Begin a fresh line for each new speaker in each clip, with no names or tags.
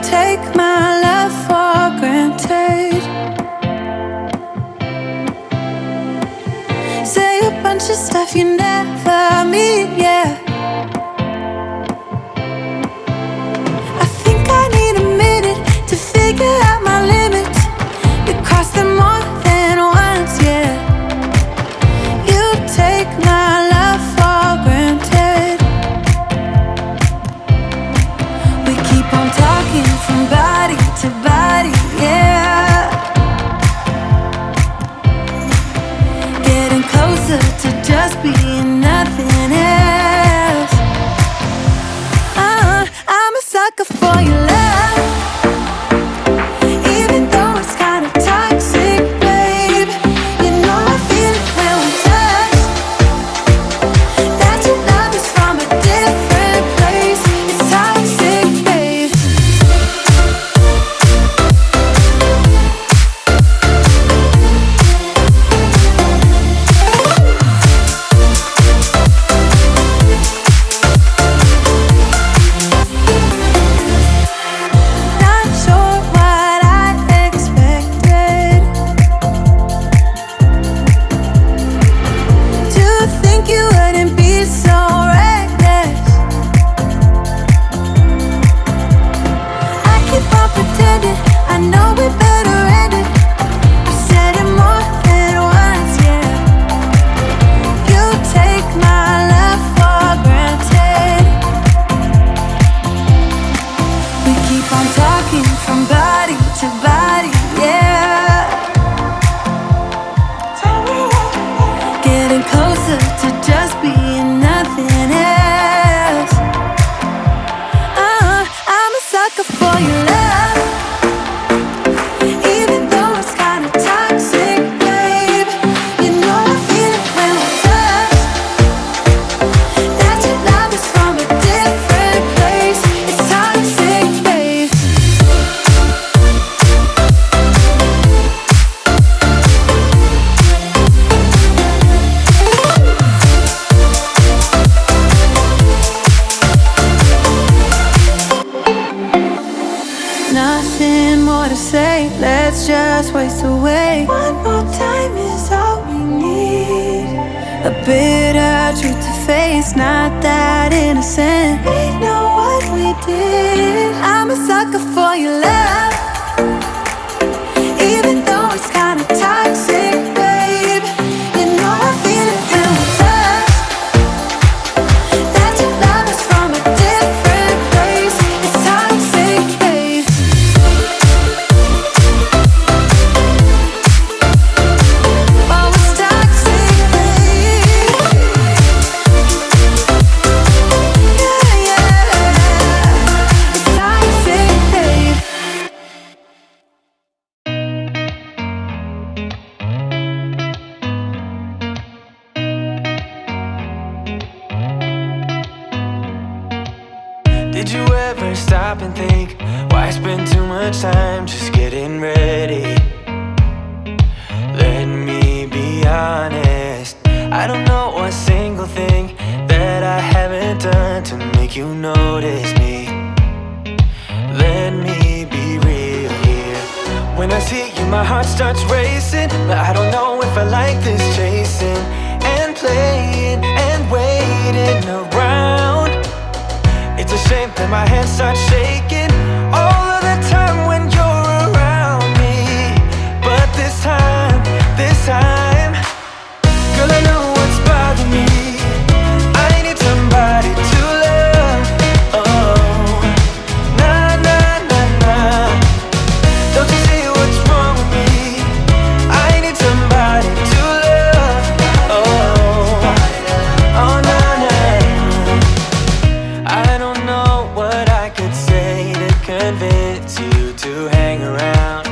take my love for granted. Say a bunch of stuff you never mean, yeah. I think I need a minute to figure out my limits. You cross them more than once, yeah. You take my love for granted. We keep on talking from body to body, yeah. Getting closer to just being nothing else. I'm a sucker for your love, even though it's kind of toxic, babe. You know I feel it when we touch, that your love is from a different place. It's toxic, babe. Not sure what I expected. To think you wouldn't be so reckless. I keep on pretending I know we better end it. I said it more than once, yeah. You take my love for granted. We keep on talking from body to body, yeah. Getting closer to just being nothing else. I'm a sucker for your love, even though it's kind of toxic, babe. You know I feel it when we touch, that your love is from a different place. It's toxic, babe. Nothing more to say, let's just waste away. One more time is all we need. A bitter truth to face, not that innocent. We know what we did. I'm a sucker for your love, even though it's kind of toxic, babe. You know I feel it when we touch, that your love is from a different place. It's toxic, babe. Oh, it's toxic, babe. Yeah, yeah. It's toxic, babe.
Did you ever stop and think, why spend too much time just getting ready? Let me be honest, I don't know a single thing that I haven't done to make you notice me. Let me be real here. When I see you, my heart starts racing, but I don't know if I like this chasing and playing and waiting around. It's a shame that my hands start shaking all of the time when you're around me. But this time, girl, I know what's bothering me. I need somebody to love. Oh, nah, nah, nah, nah. Don't you see what's wrong with me? I need somebody to love. Oh, oh, nah, nah. I don't know what I could say to convince you to hang around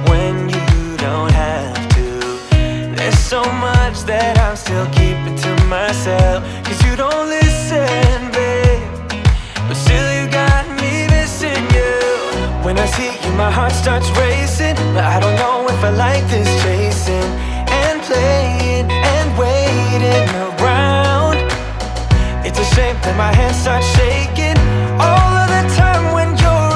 when you don't have to. There's so much that I'm still keeping to myself, 'cause you don't listen, babe. But still you got me missing you. When I see you, my heart starts racing, but I don't know if I like this chasing and playing and waiting around. It's a shame that my hands start shaking all of the time when you're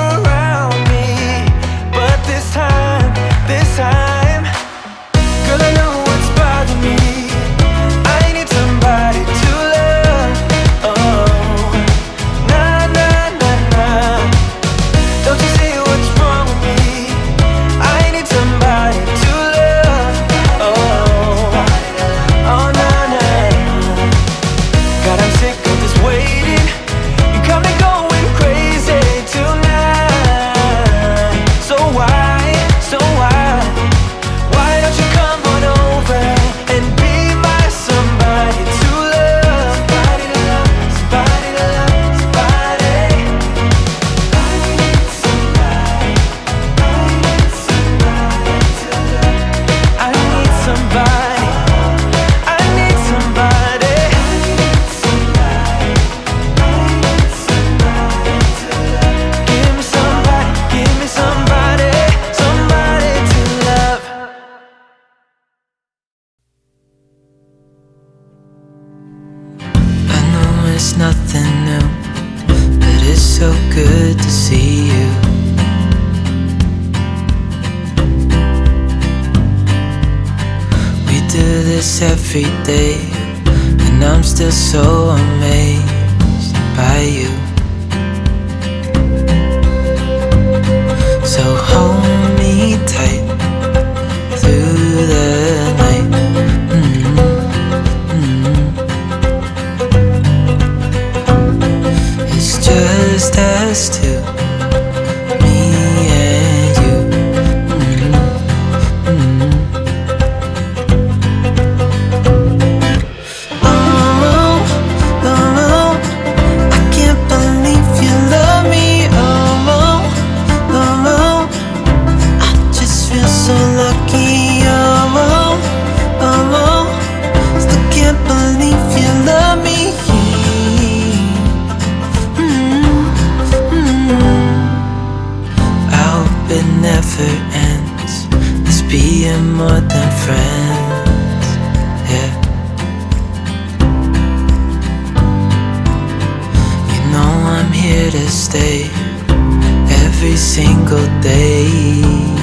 so good to see you. We do this every day, and I'm still so amazed by you. So hold me tight through the night. It's just us two, me and you. Oh, oh, I can't believe you love me. Oh, oh, I just feel so lucky. Oh, oh, still can't believe you love me. I hope it never ends, this being more than friends, yeah. You know I'm here to stay every single day.